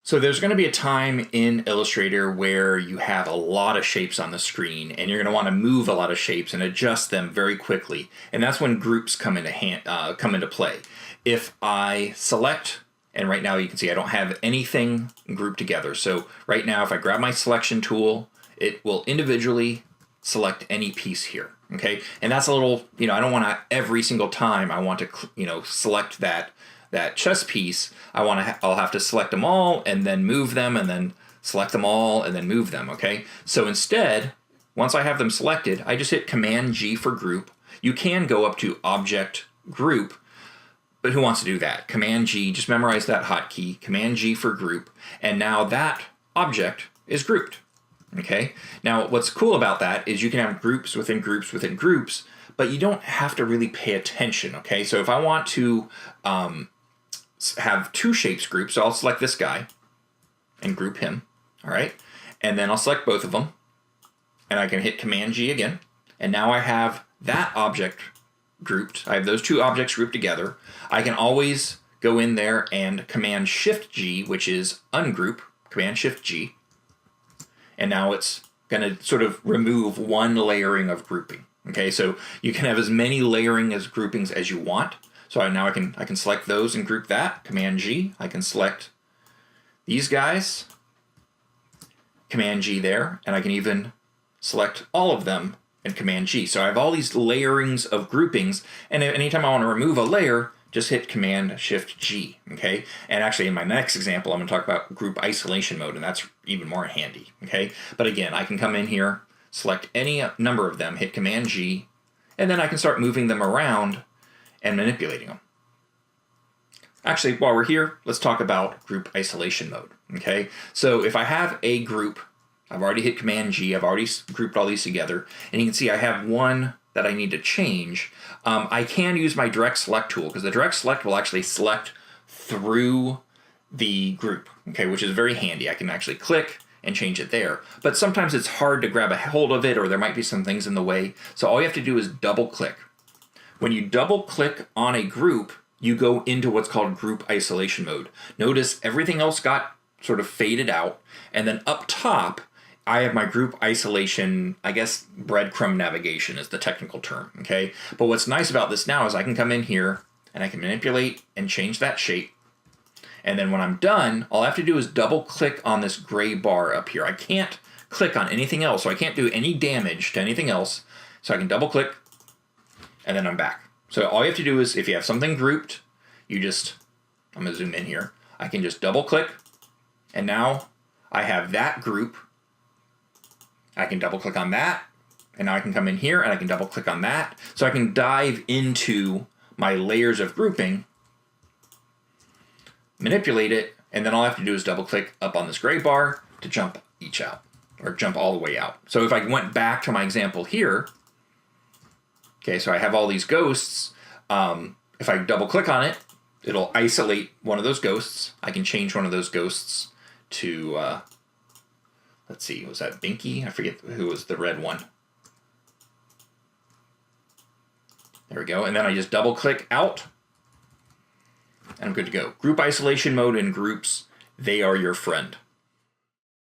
So there's going to be a time in Illustrator where you have a lot of shapes on the screen and you're going to want to move a lot of shapes and adjust them very quickly. And that's when groups come into play. If I select, and right now you can see I don't have anything grouped together. So right now if I grab my selection tool, it will individually select any piece here. Okay, and that's a little, I don't want to every single time I want to, select that chess piece, I'll have to select them all and then move them and then select them all and then move them, okay? So instead, once I have them selected, I just hit Command G for group. You can go up to Object Group, but who wants to do that? Command G, just memorize that hotkey, Command G for group, and now that object is grouped, okay? Now, what's cool about that is you can have groups within groups within groups, but you don't have to really pay attention, okay? So if I want to have two shapes grouped, so I'll select this guy and group him, all right? And then I'll select both of them, and I can hit Command G again, and now I have that object grouped. I have those two objects grouped together. I can always go in there and Command Shift G, which is ungroup, Command Shift G, and now it's going to sort of remove one layering of grouping, okay? So you can have as many layering as groupings as you want. So now I can select those and group that, Command G. I can select these guys, Command G there, and I can even select all of them and Command G. So I have all these layerings of groupings, and anytime I want to remove a layer, just hit Command Shift G, okay? And actually in my next example, I'm going to talk about group isolation mode, and that's even more handy, okay? But again, I can come in here, select any number of them, hit Command G, and then I can start moving them around and manipulating them. Actually, while we're here, let's talk about group isolation mode, okay? So if I have a group, I've already hit Command G, I've already grouped all these together, and you can see I have one that I need to change. I can use my direct select tool, because the direct select will actually select through the group, okay, which is very handy. I can actually click and change it there. But sometimes it's hard to grab a hold of it, or there might be some things in the way. So all you have to do is double click. When you double click on a group, you go into what's called group isolation mode. Notice everything else got sort of faded out, and then up top, I have my group isolation, I guess breadcrumb navigation is the technical term, okay? But what's nice about this now is I can come in here and I can manipulate and change that shape. And then when I'm done, all I have to do is double click on this gray bar up here. I can't click on anything else, so I can't do any damage to anything else. So I can double click, and then I'm back. So all you have to do is, if you have something grouped, I'm gonna zoom in here. I can just double click, and now I have that group. I can double click on that, and now I can come in here and I can double click on that. So I can dive into my layers of grouping, manipulate it, and then all I have to do is double click up on this gray bar to jump each out, or jump all the way out. So if I went back to my example here, okay, so I have all these ghosts. If I double click on it, it'll isolate one of those ghosts. I can change one of those ghosts to, let's see, was that Binky? I forget who was the red one. There we go. And then I just double click out, and I'm good to go. Group isolation mode and groups, they are your friend.